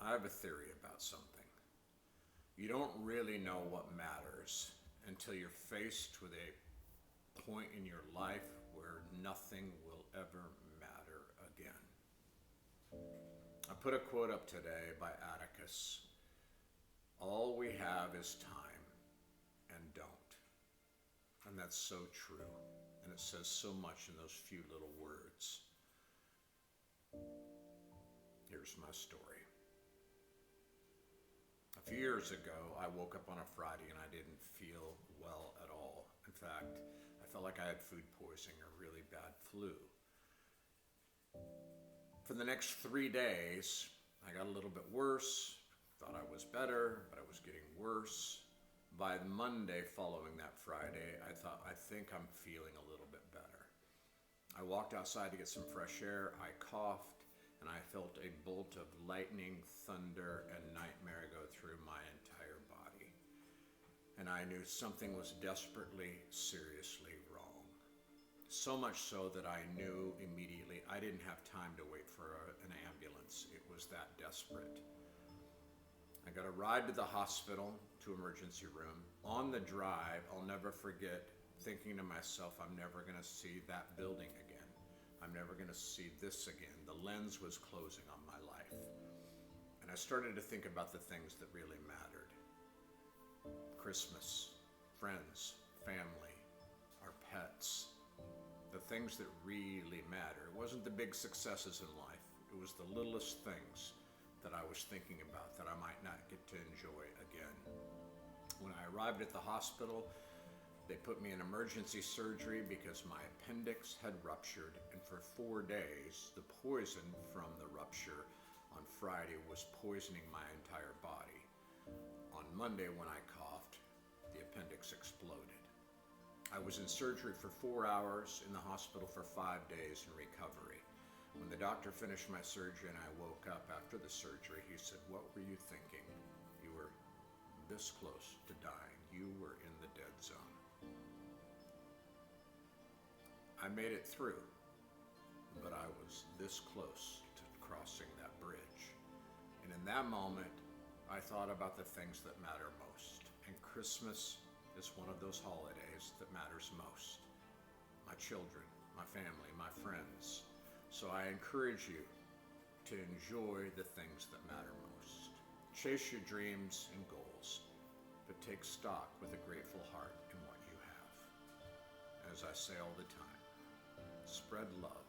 I have a theory about something. You don't really know what matters until you're faced with a point in your life where nothing will ever matter again. I put a quote up today by Atticus. All we have is time and don't. And that's so true. And it says so much in those few little words. Here's my story. A few years ago, I woke up on a Friday and I didn't feel well at all. In fact, I felt like I had food poisoning or really bad flu. For the next 3 days, I got a little bit worse, thought I was better, but I was getting worse. By Monday following that Friday, I thought, I think I'm feeling a little bit better. I walked outside to get some fresh air, I coughed, and I felt a bolt of lightning, thunder, and nightmare go through my entire body. And I knew something was desperately, seriously wrong. So much so that I knew immediately I didn't have time to wait for an ambulance. It was that desperate. I got a ride to the hospital, to emergency room. On the drive, I'll never forget thinking to myself, I'm never going to see that building again. I'm never going to see this again. The lens was closing on my life. And I started to think about the things that really mattered. Christmas, friends, family, our pets, the things that really matter. It wasn't the big successes in life. It was the littlest things that I was thinking about that I might not get to enjoy again. When I arrived at the hospital, they put me in emergency surgery because my appendix had ruptured, and for 4 days, the poison from the rupture on Friday was poisoning my entire body. On Monday, when I coughed, the appendix exploded. I was in surgery for 4 hours, in the hospital for 5 days in recovery. When the doctor finished my surgery and I woke up after the surgery, he said, "What were you thinking? You were this close to dying. You were in the dead zone." I made it through, but I was this close to crossing that bridge. And in that moment, I thought about the things that matter most. And Christmas is one of those holidays that matters most. My children, my family, my friends. So I encourage you to enjoy the things that matter most. Chase your dreams and goals, but take stock with a grateful heart in what you have. As I say all the time, spread love